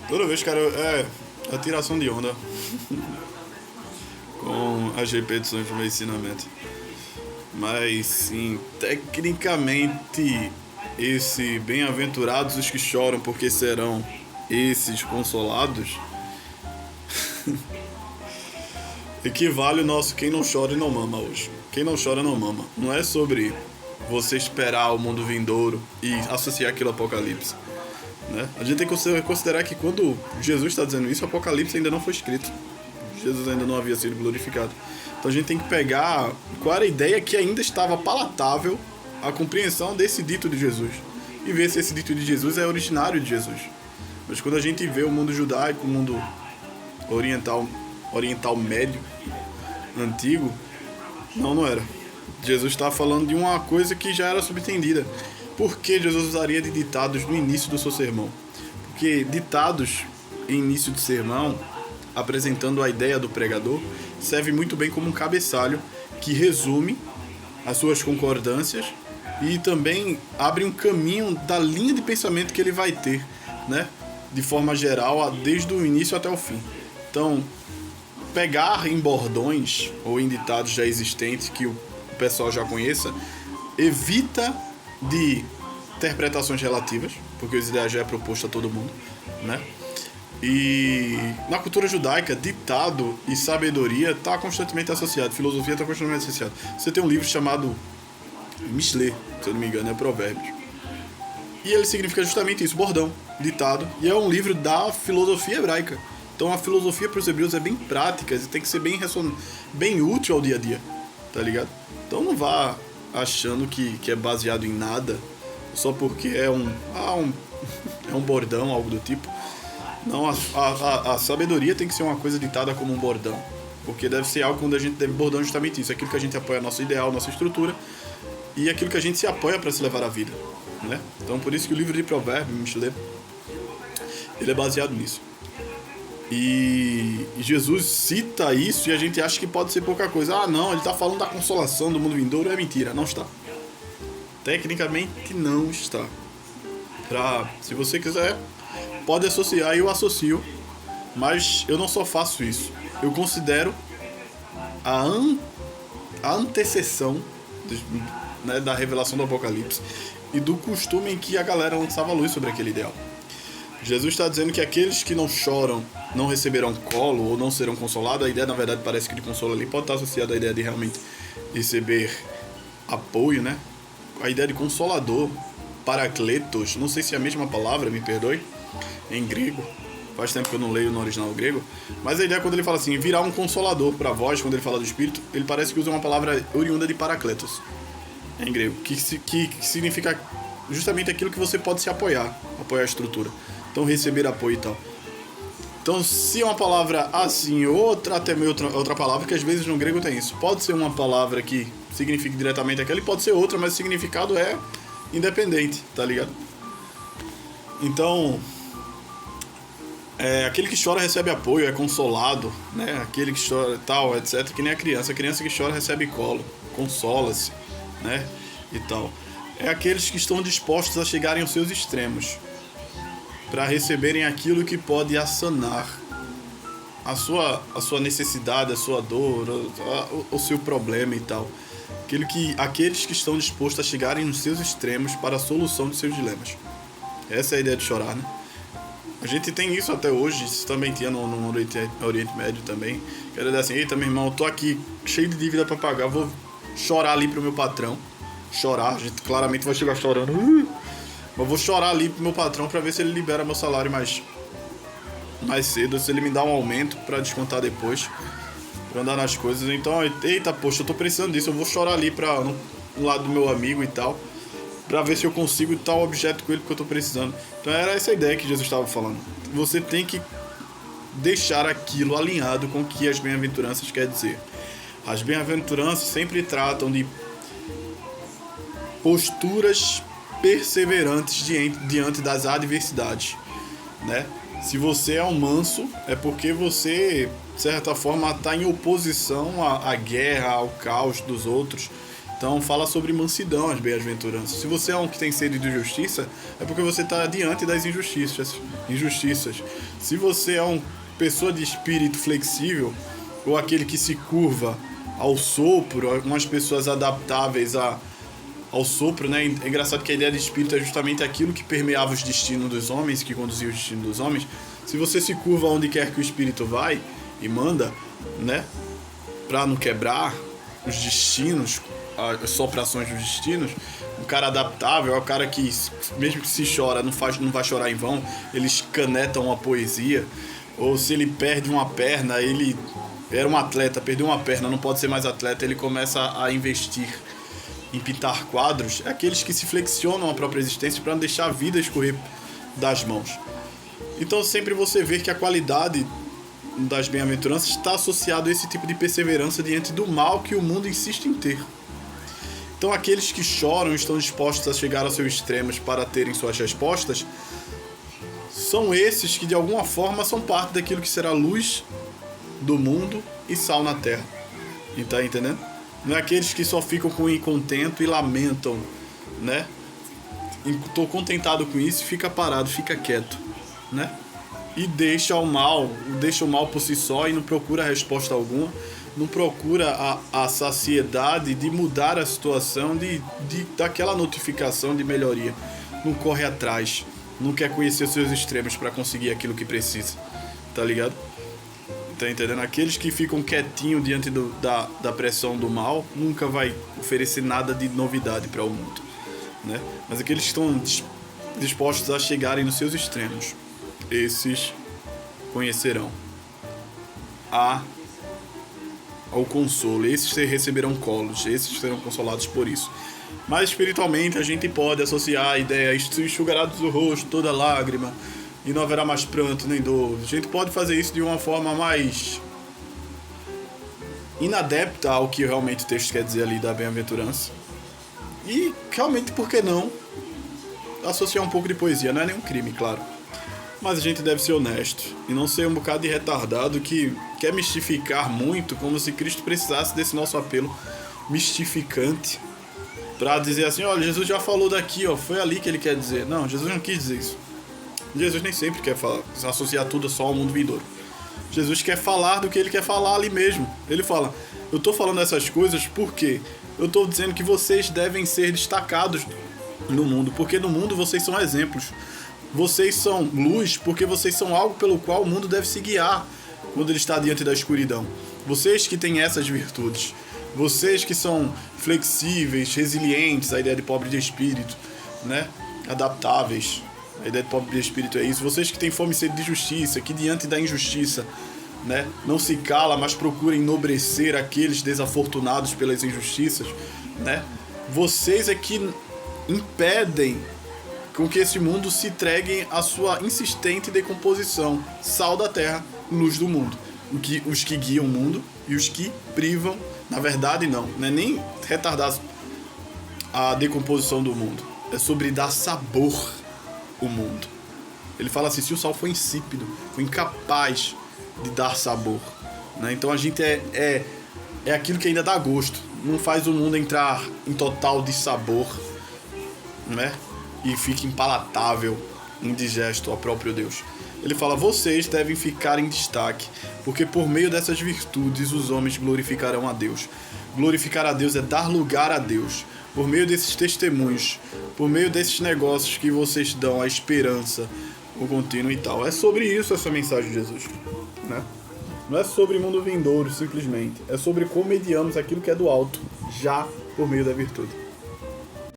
Toda vez, cara, é a tiração de onda com as repetições do meu ensinamento. Mas sim, tecnicamente, esse bem-aventurados os que choram, porque serão esses consolados, equivale o nosso quem não chora e não mama hoje. Quem não chora não mama. Não é sobre você esperar o mundo vindouro e associar aquilo ao Apocalipse. Né? A gente tem que considerar que quando Jesus está dizendo isso, o Apocalipse ainda não foi escrito. Jesus ainda não havia sido glorificado. Então a gente tem que pegar qual era a ideia que ainda estava palatável à compreensão desse dito de Jesus. E ver se esse dito de Jesus é originário de Jesus. Mas quando a gente vê o mundo judaico, o mundo oriental médio, antigo, não era. Jesus está falando de uma coisa que já era subentendida. Por que Jesus usaria de ditados no início do seu sermão? Porque ditados em início de sermão, apresentando a ideia do pregador, serve muito bem como um cabeçalho que resume as suas concordâncias e também abre um caminho da linha de pensamento que ele vai ter, né? De forma geral, desde o início até o fim. Então, pegar em bordões ou em ditados já existentes que o pessoal já conheça, evita de interpretações relativas, porque os ideais já é proposto a todo mundo, né? E na cultura judaica, ditado e sabedoria está constantemente associado, filosofia está constantemente associado. Você tem um livro chamado Mishlei, se eu não me engano, é Provérbios. E ele significa justamente isso, bordão, ditado, e é um livro da filosofia hebraica. Então a filosofia para os hebreus é bem prática, e tem que ser bem útil ao dia a dia, tá ligado? Então não vá achando que é baseado em nada, só porque é é um bordão, algo do tipo. Não, a sabedoria tem que ser uma coisa ditada como um bordão, porque deve ser algo quando a gente deve bordão justamente isso, aquilo que a gente apoia nosso ideal, nossa estrutura, e aquilo que a gente se apoia para se levar à vida, né? Então por isso que o livro de Provérbios, Mishlei, ele é baseado nisso. E Jesus cita isso e a gente acha que pode ser pouca coisa. Ah, não, ele está falando da consolação do mundo vindouro. É mentira, não está. Tecnicamente não está. Se você quiser, pode associar, eu associo, mas eu não só faço isso. Eu considero a antecessão né, da revelação do Apocalipse e do costume em que a galera lançava luz sobre aquele ideal. Jesus está dizendo que aqueles que não choram não receberão colo ou não serão consolados. A ideia, na verdade, parece que de consolo ali pode estar associada à ideia de realmente receber apoio, né? A ideia de consolador, paracletos, não sei se é a mesma palavra, me perdoe, em grego. Faz tempo que eu não leio no original grego. Mas a ideia é quando ele fala assim, virar um consolador para vós, quando ele fala do Espírito, ele parece que usa uma palavra oriunda de paracletos, em grego, que significa justamente aquilo que você pode se apoiar a estrutura. Então, receber apoio e tal. Então, se é uma palavra assim, até outra palavra, que às vezes no grego tem isso. Pode ser uma palavra que signifique diretamente aquela e pode ser outra, mas o significado é independente, tá ligado? Então, aquele que chora recebe apoio, é consolado, né? Aquele que chora tal, etc. Que nem a criança. A criança que chora recebe colo, consola-se, né? E tal. É aqueles que estão dispostos a chegarem aos seus extremos para receberem aquilo que pode sanar a sua necessidade, a sua dor, o seu problema e tal. Aqueles que estão dispostos a chegarem nos seus extremos para a solução dos seus dilemas. Essa é a ideia de chorar, né? A gente tem isso até hoje, isso também tinha no Oriente Médio também. Quero dizer assim, eita meu irmão, eu tô aqui cheio de dívida para pagar, vou chorar ali pro meu patrão. Chorar, a gente claramente vai chegar chorando. Eu vou chorar ali pro meu patrão pra ver se ele libera meu salário mais cedo, se ele me dá um aumento pra descontar depois, pra andar nas coisas. Então, eita, poxa, eu tô precisando disso, eu vou chorar ali no lado do meu amigo e tal, pra ver se eu consigo tal objeto com ele que eu tô precisando. Então era essa a ideia que Jesus estava falando. Você tem que deixar aquilo alinhado com o que as bem-aventuranças quer dizer. As bem-aventuranças sempre tratam de posturas perseverantes diante das adversidades, né? Se você é um manso, é porque você, de certa forma, está em oposição à guerra, ao caos dos outros Então fala sobre mansidão as bem-aventuranças. Se você é um que tem sede de justiça, é porque você está diante das injustiças. Se você é uma pessoa de espírito flexível, ou aquele que se curva ao sopro, algumas pessoas adaptáveis ao sopro, né? É engraçado que a ideia de espírito é justamente aquilo que permeava os destinos dos homens, que conduzia o destino dos homens. Se você se curva onde quer que o espírito vai e manda, né? Para não quebrar os destinos, as soprações dos destinos, o cara adaptável é o cara que, mesmo que se chora, não vai chorar em vão, ele escaneta uma poesia. Ou se ele perde uma perna, ele era um atleta, perdeu uma perna, não pode ser mais atleta, ele começa a investir em pintar quadros. É aqueles que se flexionam a própria existência para não deixar a vida escorrer das mãos. Então sempre você vê que a qualidade das bem-aventuranças está associado a esse tipo de perseverança diante do mal que o mundo insiste em ter. Então aqueles que choram e estão dispostos a chegar aos seus extremos para terem suas respostas, são esses que de alguma forma são parte daquilo que será luz do mundo e sal na terra. Tá entendendo? Não é aqueles que só ficam com o contento e lamentam, né? Estou contentado com isso, fica parado, fica quieto, né? E deixa o mal por si só e não procura resposta alguma, não procura a saciedade de mudar a situação, daquela notificação de melhoria. Não corre atrás, não quer conhecer os seus extremos para conseguir aquilo que precisa, tá ligado? Tá entendendo? Aqueles que ficam quietinhos diante da pressão do mal nunca vai oferecer nada de novidade para o mundo, né? Mas aqueles que estão dispostos a chegarem nos seus extremos, esses conhecerão ao consolo, esses receberão colos, esses serão consolados por isso. Mas espiritualmente a gente pode associar a ideia: isto enxugará do rosto toda lágrima e não haverá mais pranto nem dor. A gente pode fazer isso de uma forma mais inadepta ao que realmente o texto quer dizer ali da bem-aventurança. E realmente, por que não associar um pouco de poesia? Não é nenhum crime, claro. Mas a gente deve ser honesto e não ser um bocado de retardado que quer mistificar muito, como se Cristo precisasse desse nosso apelo mistificante para dizer assim: olha, Jesus já falou daqui, ó, foi ali que ele quer dizer. Não, Jesus não quis dizer isso. Jesus nem sempre quer associar tudo só ao mundo vindouro. Jesus quer falar do que ele quer falar ali mesmo. Ele fala: eu tô falando essas coisas porque eu tô dizendo que vocês devem ser destacados no mundo, porque no mundo vocês são exemplos. Vocês são luz porque vocês são algo pelo qual o mundo deve se guiar quando ele está diante da escuridão. Vocês que têm essas virtudes, vocês que são flexíveis, resilientes, a ideia de pobre de espírito, né? Adaptáveis, a ideia de pobre de espírito é isso. Vocês que têm fome e sede de justiça, que diante da injustiça, né, não se cala, mas procura enobrecer aqueles desafortunados pelas injustiças, né? Vocês é que impedem com que esse mundo se entregue à sua insistente decomposição. Sal da terra, luz do mundo. Os que guiam o mundo e os que privam, na verdade não é nem retardar a decomposição do mundo, é sobre dar sabor ao mundo. Ele fala assim: se o sal foi insípido, foi incapaz de dar sabor, né? Então a gente é aquilo que ainda dá gosto, não faz o mundo entrar em total dissabor, né? E fica impalatável, indigesto ao próprio Deus. Ele fala: vocês devem ficar em destaque, porque por meio dessas virtudes os homens glorificarão a Deus. Glorificar a Deus é dar lugar a Deus. Por meio desses testemunhos, por meio desses negócios que vocês dão, a esperança, o contínuo e tal. É sobre isso essa mensagem de Jesus, né? Não é sobre mundo vindouro, simplesmente. É sobre como mediamos aquilo que é do alto, já por meio da virtude.